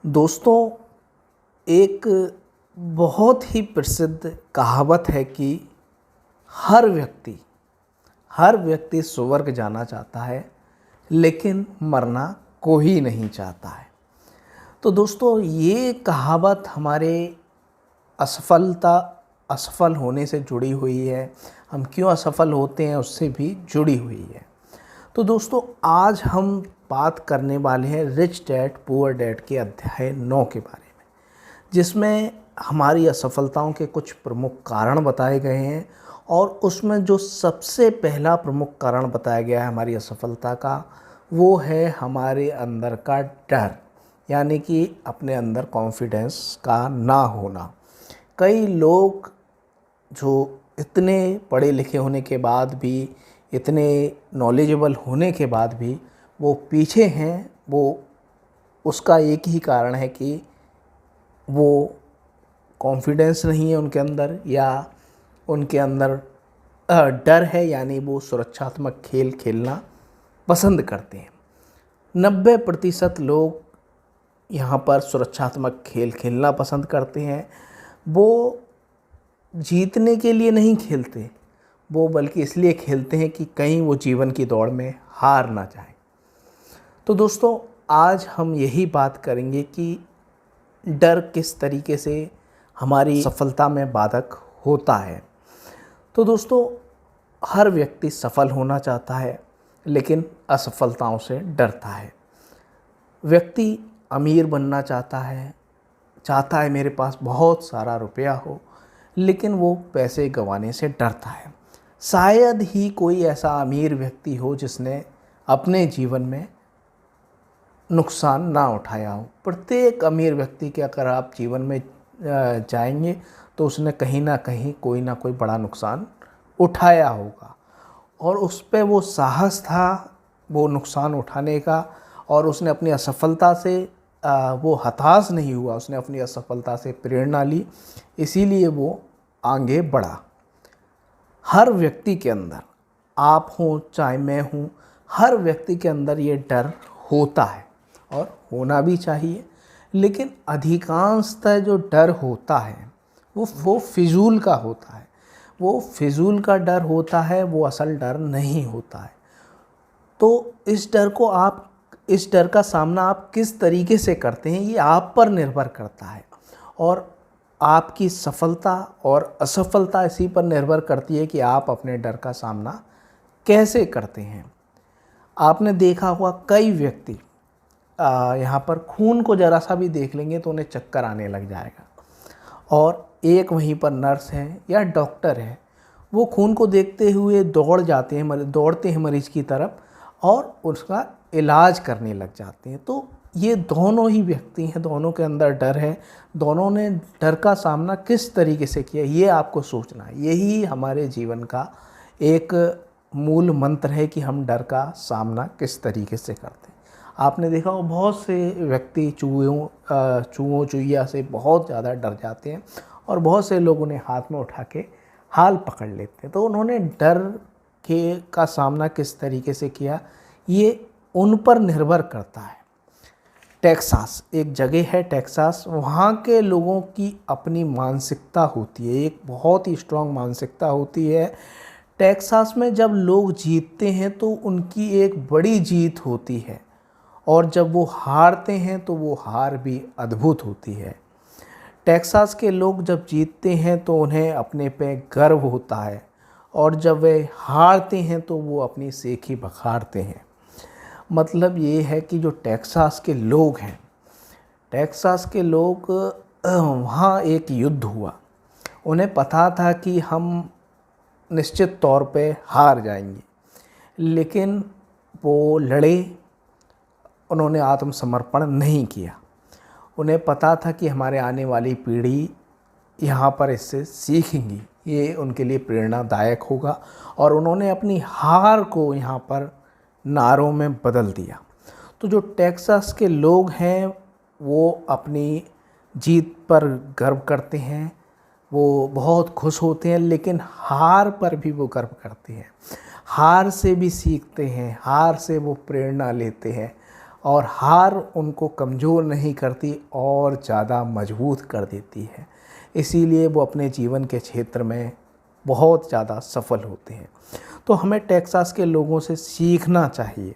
दोस्तों, एक बहुत ही प्रसिद्ध कहावत है कि हर व्यक्ति हर व्यक्ति स्वर्ग जाना चाहता है, लेकिन मरना कोई नहीं चाहता है। तो दोस्तों, ये कहावत हमारे असफल होने से जुड़ी हुई है। हम क्यों असफल होते हैं उससे भी जुड़ी हुई है। तो दोस्तों, आज हम बात करने वाले हैं रिच डैड पुअर डैड के अध्याय 9 के बारे में, जिसमें हमारी असफलताओं के कुछ प्रमुख कारण बताए गए हैं। और उसमें जो सबसे पहला प्रमुख कारण बताया गया है हमारी असफलता का, वो है हमारे अंदर का डर, यानी कि अपने अंदर कॉन्फिडेंस का ना होना। कई लोग जो इतने पढ़े लिखे होने के बाद भी, इतने नॉलेजेबल होने के बाद भी वो पीछे हैं, वो उसका एक ही कारण है कि वो कॉन्फिडेंस नहीं है उनके अंदर, या उनके अंदर डर है, यानी वो सुरक्षात्मक खेल खेलना पसंद करते हैं। 90% लोग यहाँ पर सुरक्षात्मक खेल खेलना पसंद करते हैं। वो जीतने के लिए नहीं खेलते, वो बल्कि इसलिए खेलते हैं कि कहीं वो जीवन की दौड़ में हार ना जाए। तो दोस्तों, आज हम यही बात करेंगे कि डर किस तरीके से हमारी सफलता में बाधक होता है। तो दोस्तों, हर व्यक्ति सफल होना चाहता है, लेकिन असफलताओं से डरता है। व्यक्ति अमीर बनना चाहता है मेरे पास बहुत सारा रुपया हो, लेकिन वो पैसे गंवाने से डरता है। शायद ही कोई ऐसा अमीर व्यक्ति हो जिसने अपने जीवन में नुकसान ना उठाया हो। प्रत्येक अमीर व्यक्ति के अगर आप जीवन में जाएंगे तो उसने कहीं ना कहीं कोई ना कोई बड़ा नुकसान उठाया होगा, और उस पर वो साहस था वो नुकसान उठाने का, और उसने अपनी असफलता से वो हताश नहीं हुआ, उसने अपनी असफलता से प्रेरणा ली, इसीलिए वो आगे बढ़ा। हर व्यक्ति के अंदर, आप हों चाहे मैं हूँ, हर व्यक्ति के अंदर ये डर होता है और होना भी चाहिए। लेकिन अधिकांशतः जो डर होता है वो फिजूल का होता है। वो फिजूल का डर होता है, वो असल डर नहीं होता है। तो इस डर का सामना आप किस तरीके से करते हैं, ये आप पर निर्भर करता है, और आपकी सफलता और असफलता इसी पर निर्भर करती है कि आप अपने डर का सामना कैसे करते हैं। आपने देखा होगा कई व्यक्ति यहाँ पर खून को ज़रा सा भी देख लेंगे तो उन्हें चक्कर आने लग जाएगा, और एक वहीं पर नर्स है या डॉक्टर है, वो खून को देखते हुए दौड़ते हैं मरीज़ की तरफ और उसका इलाज करने लग जाते हैं। तो ये दोनों ही व्यक्ति हैं, दोनों के अंदर डर है, दोनों ने डर का सामना किस तरीके से किया, ये आपको सोचना है। यही हमारे जीवन का एक मूल मंत्र है कि हम डर का सामना किस तरीके से करते हैं। आपने देखा हो बहुत से व्यक्ति चूहों चूहिया से बहुत ज़्यादा डर जाते हैं, और बहुत से लोग उन्हें हाथ में उठा के हाल पकड़ लेते हैं। तो उन्होंने डर का सामना किस तरीके से किया, ये उन पर निर्भर करता है। टेक्सास एक जगह है, टेक्सास, वहाँ के लोगों की अपनी मानसिकता होती है, एक बहुत ही स्ट्रांग मानसिकता होती है। टेक्सास में जब लोग जीतते हैं तो उनकी एक बड़ी जीत होती है, और जब वो हारते हैं तो वो हार भी अद्भुत होती है। टेक्सास के लोग जब जीतते हैं तो उन्हें अपने पे गर्व होता है, और जब वे हारते हैं तो वो अपनी सेख ही बखारते हैं। मतलब ये है कि जो टेक्सास के लोग हैं, टेक्सास के लोग, वहाँ एक युद्ध हुआ, उन्हें पता था कि हम निश्चित तौर पे हार जाएंगे, लेकिन वो लड़े, उन्होंने आत्मसमर्पण नहीं किया। उन्हें पता था कि हमारे आने वाली पीढ़ी यहाँ पर इससे सीखेंगी, ये उनके लिए प्रेरणादायक होगा, और उन्होंने अपनी हार को यहाँ पर नारों में बदल दिया। तो जो टेक्सास के लोग हैं वो अपनी जीत पर गर्व करते हैं, वो बहुत खुश होते हैं, लेकिन हार पर भी वो गर्व करते हैं। हार से भी सीखते हैं, हार से वो प्रेरणा लेते हैं, और हार उनको कमज़ोर नहीं करती और ज़्यादा मजबूत कर देती है। इसीलिए वो अपने जीवन के क्षेत्र में बहुत ज़्यादा सफल होते हैं। तो हमें टेक्सास के लोगों से सीखना चाहिए।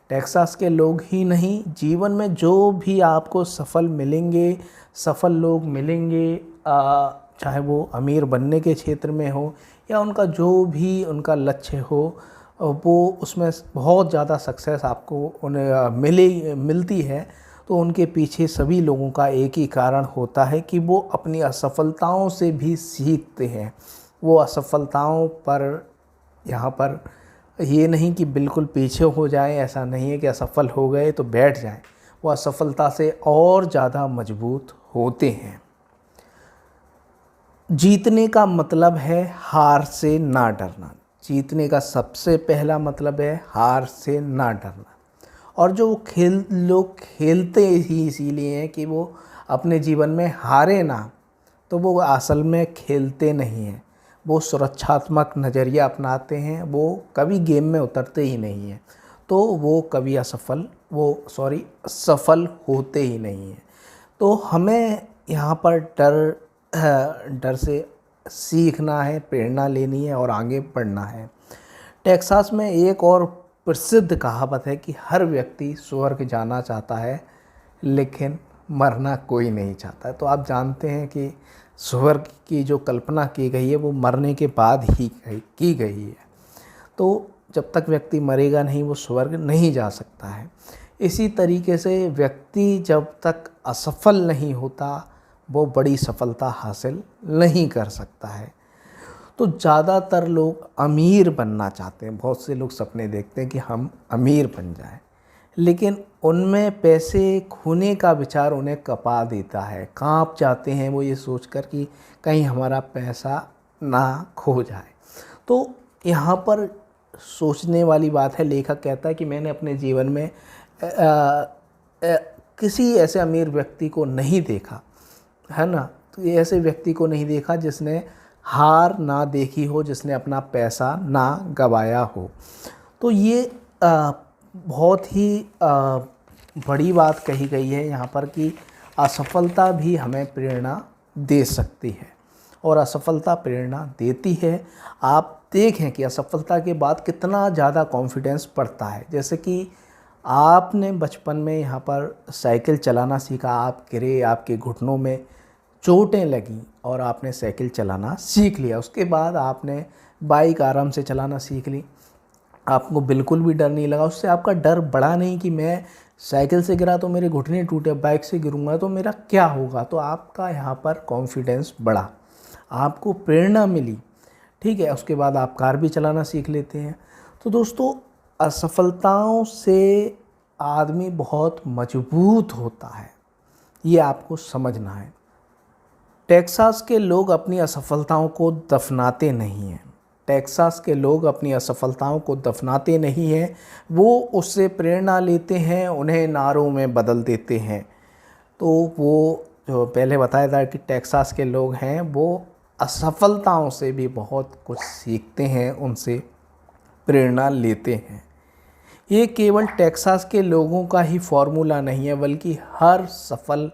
टेक्सास के लोग ही नहीं, जीवन में जो भी आपको सफल मिलेंगे, सफल लोग मिलेंगे, चाहे वो अमीर बनने के क्षेत्र में हो या उनका जो भी उनका लक्ष्य हो, वो उसमें बहुत ज़्यादा सक्सेस आपको उन्हें मिलती है। तो उनके पीछे सभी लोगों का एक ही कारण होता है कि वो अपनी असफलताओं से भी सीखते हैं। वो असफलताओं पर यहाँ पर ये नहीं कि बिल्कुल पीछे हो जाएं, ऐसा नहीं है कि असफल हो गए तो बैठ जाएं। वो असफलता से और ज़्यादा मजबूत होते हैं। जीतने का मतलब है हार से ना डरना। जीतने का सबसे पहला मतलब है हार से ना डरना। और जो लोग खेलते ही इसीलिए हैं कि वो अपने जीवन में हारे ना, तो वो असल में खेलते नहीं हैं। वो सुरक्षात्मक नज़रिया अपनाते हैं, वो कभी गेम में उतरते ही नहीं हैं। तो वो कभी सफल होते ही नहीं हैं। तो हमें यहाँ पर डर से सीखना है, प्रेरणा लेनी है और आगे बढ़ना है। टेक्सास में एक और प्रसिद्ध कहावत है कि हर व्यक्ति स्वर्ग जाना चाहता है लेकिन मरना कोई नहीं चाहता। तो आप जानते हैं कि स्वर्ग की जो कल्पना की गई है वो मरने के बाद ही की गई है। तो जब तक व्यक्ति मरेगा नहीं वो स्वर्ग नहीं जा सकता है। इसी तरीके से व्यक्ति जब तक असफल नहीं होता वो बड़ी सफलता हासिल नहीं कर सकता है। तो ज़्यादातर लोग अमीर बनना चाहते हैं। बहुत से लोग सपने देखते हैं कि हम अमीर बन जाएं, लेकिन उनमें पैसे खोने का विचार उन्हें कपा देता है। कांप जाते हैं वो ये सोचकर कि कहीं हमारा पैसा ना खो जाए। तो यहाँ पर सोचने वाली बात है। लेखक कहता है कि मैंने अपने जीवन में किसी ऐसे अमीर व्यक्ति को नहीं देखा है ना। तो ये ऐसे व्यक्ति को नहीं देखा जिसने हार ना देखी हो, जिसने अपना पैसा ना गवाया हो। तो ये बहुत ही बड़ी बात कही गई है यहाँ पर कि असफलता भी हमें प्रेरणा दे सकती है और असफलता प्रेरणा देती है। आप देखें कि असफलता के बाद कितना ज़्यादा कॉन्फिडेंस बढ़ता है। जैसे कि आपने बचपन में यहाँ पर साइकिल चलाना सीखा, आप गिरे, आपके घुटनों में चोटें लगी और आपने साइकिल चलाना सीख लिया। उसके बाद आपने बाइक आराम से चलाना सीख ली, आपको बिल्कुल भी डर नहीं लगा। उससे आपका डर बढ़ा नहीं कि मैं साइकिल से गिरा तो मेरे घुटने टूटे, बाइक से गिरूंगा तो मेरा क्या होगा। तो आपका यहाँ पर कॉन्फिडेंस बढ़ा, आपको प्रेरणा मिली, ठीक है। उसके बाद आप कार भी चलाना सीख लेते हैं। तो दोस्तों, असफलताओं से आदमी बहुत मजबूत होता है, ये आपको समझना है। टेक्सास के लोग अपनी असफलताओं को दफनाते नहीं हैं। टेक्सास के लोग अपनी असफलताओं को दफनाते नहीं हैं, वो उससे प्रेरणा लेते हैं, उन्हें नारों में बदल देते हैं। तो वो जो पहले बताया था कि टेक्सास के लोग हैं, वो असफलताओं से भी बहुत कुछ सीखते हैं, उनसे प्रेरणा लेते हैं। ये केवल टेक्सास के लोगों का ही फॉर्मूला नहीं है, बल्कि हर सफल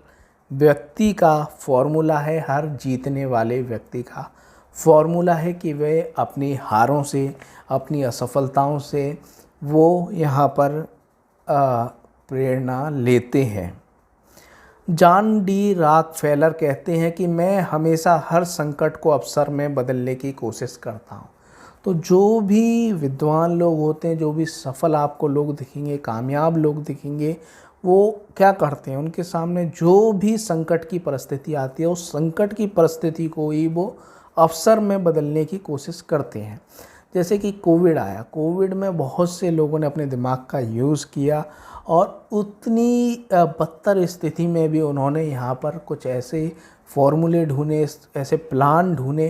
व्यक्ति का फॉर्मूला है, हर जीतने वाले व्यक्ति का फॉर्मूला है कि वे अपनी हारों से, अपनी असफलताओं से वो यहाँ पर प्रेरणा लेते हैं। जॉन डी रॉकफेलर कहते हैं कि मैं हमेशा हर संकट को अवसर में बदलने की कोशिश करता हूँ। तो जो भी विद्वान लोग होते हैं, जो भी सफल आपको लोग दिखेंगे, कामयाब लोग दिखेंगे, वो क्या करते हैं, उनके सामने जो भी संकट की परिस्थिति आती है, उस संकट की परिस्थिति को ही वो अवसर में बदलने की कोशिश करते हैं। जैसे कि कोविड आया, कोविड में बहुत से लोगों ने अपने दिमाग का यूज़ किया और उतनी बदतर स्थिति में भी उन्होंने यहाँ पर कुछ ऐसे फॉर्मूले ढूंढे, ऐसे प्लान ढूंढे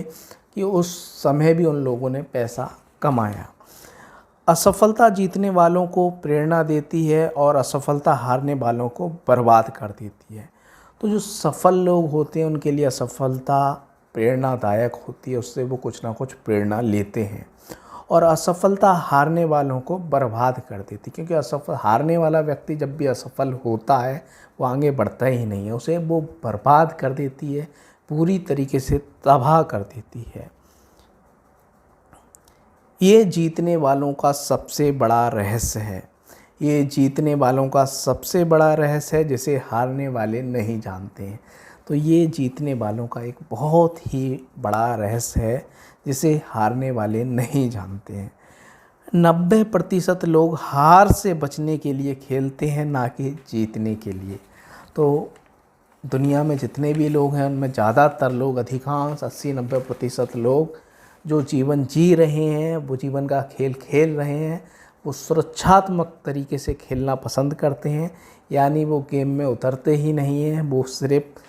कि उस समय भी उन लोगों ने पैसा कमाया। असफलता जीतने वालों को प्रेरणा देती है और असफलता हारने वालों को बर्बाद कर देती है। तो जो सफल लोग होते हैं उनके लिए असफलता प्रेरणादायक होती है, उससे वो कुछ ना कुछ प्रेरणा लेते हैं। और असफलता हारने वालों को बर्बाद कर देती, क्योंकि हारने वाला व्यक्ति जब भी असफल होता है वो आगे बढ़ता ही नहीं है, उसे वो बर्बाद कर देती है, पूरी तरीके से तबाह कर देती है। ये जीतने वालों का सबसे बड़ा रहस्य है, ये जीतने वालों का सबसे बड़ा रहस्य है जिसे हारने वाले नहीं जानते हैं। तो ये जीतने वालों का एक बहुत ही बड़ा रहस्य है जिसे हारने वाले नहीं जानते हैं। 90% लोग हार से बचने के लिए खेलते हैं, ना कि जीतने के लिए। तो दुनिया में जितने भी लोग हैं उनमें ज़्यादातर लोग, अधिकांश 80-90% लोग जो जीवन जी रहे हैं, वो जीवन का खेल खेल रहे हैं, वो सुरक्षात्मक तरीके से खेलना पसंद करते हैं। यानी वो गेम में उतरते ही नहीं हैं, वो सिर्फ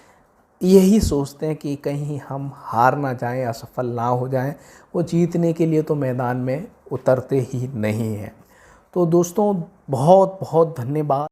यही सोचते हैं कि कहीं हम हार ना जाएं, असफल ना हो जाएं। वो जीतने के लिए तो मैदान में उतरते ही नहीं हैं। तो दोस्तों बहुत बहुत धन्यवाद।